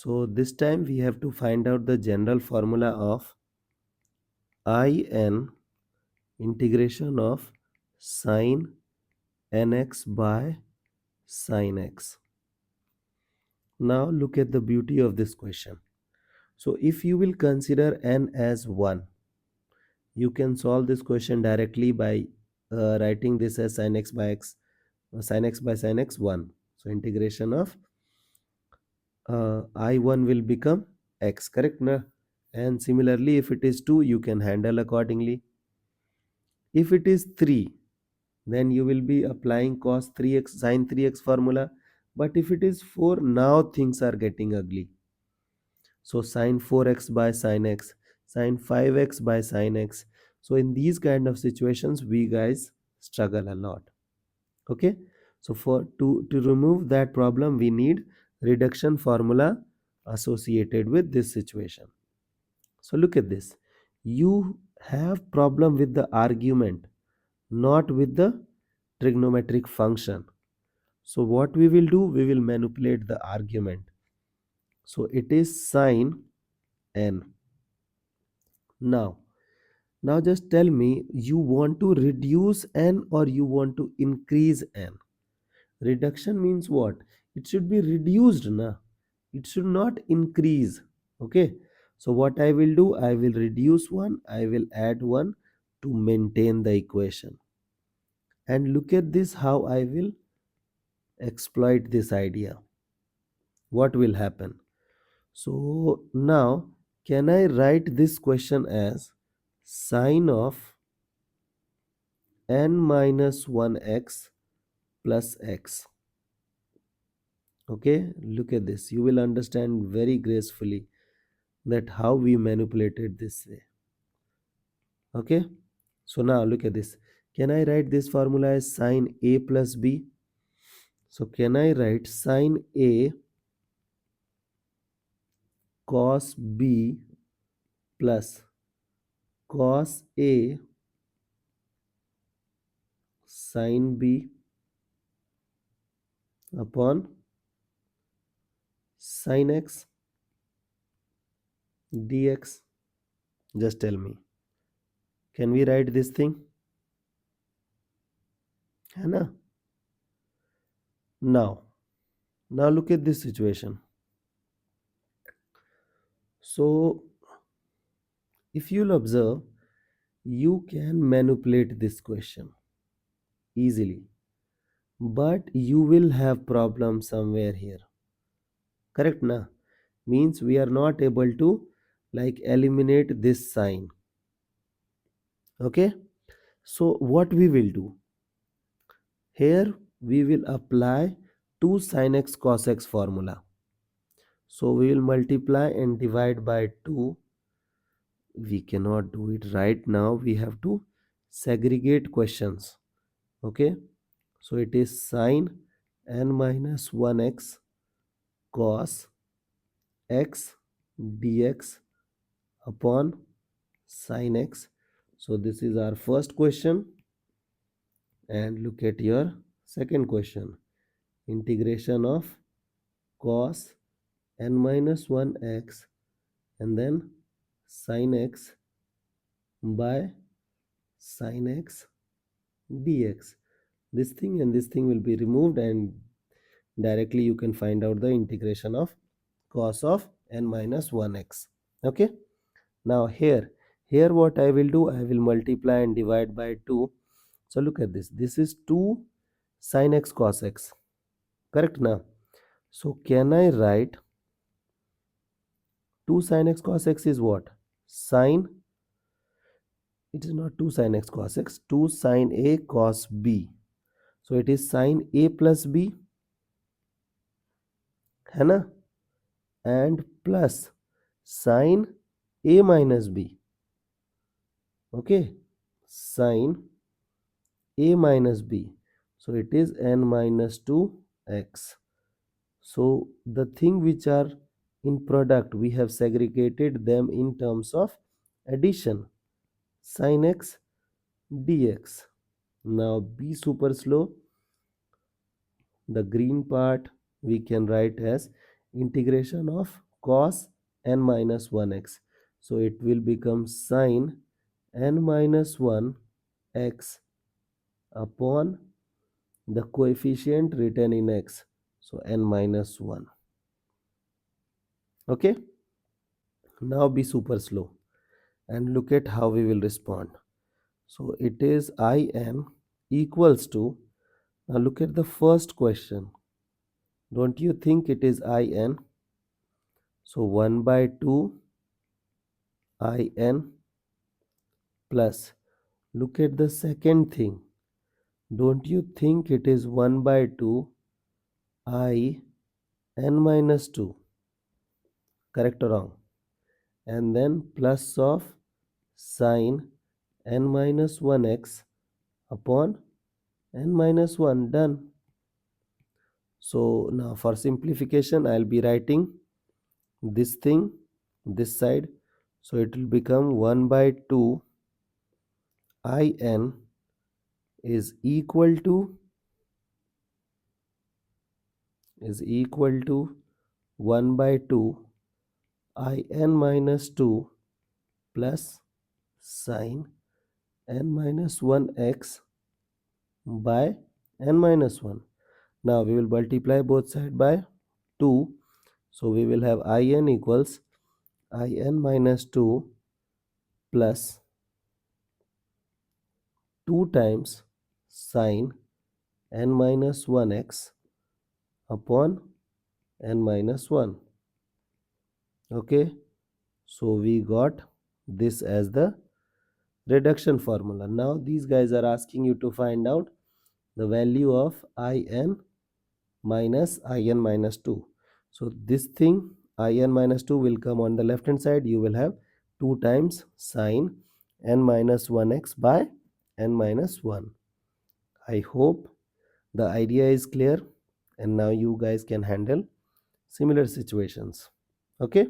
So this time we have to find out the general formula of in integration of sine nx by sin x. Now look at the beauty of this question. So if you will consider n as 1, you can solve this question directly by writing this as sin x by x, sin x by sin x 1. So integration of I1 will become x, correct na? And similarly, if it is 2, you can handle accordingly. If it is 3, then you will be applying cos 3x sin 3x formula. But if it is 4, now things are getting ugly. So sin 4x by sin x, sin 5x by sin x. So in these kind of situations, we guys struggle a lot. Okay, so for to remove that problem, we need reduction formula associated with this situation. So look at this. You have problem with the argument, not with the trigonometric function. So what we will do, we will manipulate the argument. So it is sine n. Now just tell me, you want to reduce n or you want to increase n? Reduction means what? It should be reduced, na? It should not increase. Okay. So what I will do, I will reduce one, I will add one to maintain the equation. And look at this, how I will exploit this idea. What will happen? So now, can I write this question as sine of n minus 1x plus x? Okay, look at this. You will understand very gracefully that how we manipulated this way. Okay, so now look at this. Can I write this formula as sine a plus b? So can I write sine a cos b plus cos a sin b upon sin x dx? Just tell me, can we write this thing? है ना? Now look at this situation. So if you'll observe, you can manipulate this question easily, but you will have problem somewhere here, correct na? Means we are not able to like eliminate this sign. Okay, so what we will do here, we will apply 2 sin x cos x formula. So we will multiply and divide by 2. We cannot do it right now, we have to segregate questions. Okay, so it is sine n minus 1x cos x dx upon sin x. So this is our first question. And look at your second question. Integration of cos n minus 1x and then sin x by sin x dx. This thing and this thing will be removed, and directly you can find out the integration of cos of n minus 1x. Okay, now here what I will do, I will multiply and divide by 2. So look at this, this is 2 sin x cos x, correct now? So can I write 2 sin x cos x is what? Sine, it is not 2 sin x cos x, 2 sin a cos b. So it is sine a plus b, है ना? And plus sine a minus b. Okay, sine a minus b. So it is n minus 2x. So the thing which are in product, we have segregated them in terms of addition, sin x dx. Now be super slow. The green part we can write as integration of cos n minus 1x. So it will become sin n minus 1 x upon the coefficient written in x. So n minus 1. Okay. Now be super slow and look at how we will respond. So it is in equals to, now look at the first question. Don't you think it is in? So 1 by 2 in plus, look at the second thing. Don't you think it is 1 by 2 I n minus 2? Correct or wrong? And then plus of sine n minus 1x upon n minus 1. Done. So now for simplification, I'll be writing this thing this side. So it will become 1 by 2 in is equal to 1 by 2 in minus 2 plus sine n minus 1x by n minus 1. Now we will multiply both sides by 2. So we will have in equals in minus 2 plus 2 times sine n minus 1x upon n minus 1. Okay. So we got this as the reduction formula. Now these guys are asking you to find out the value of in minus in minus 2. So this thing in minus 2 will come on the left hand side. You will have 2 times sine n minus 1x by n minus 1. I hope the idea is clear and now you guys can handle similar situations. Okay.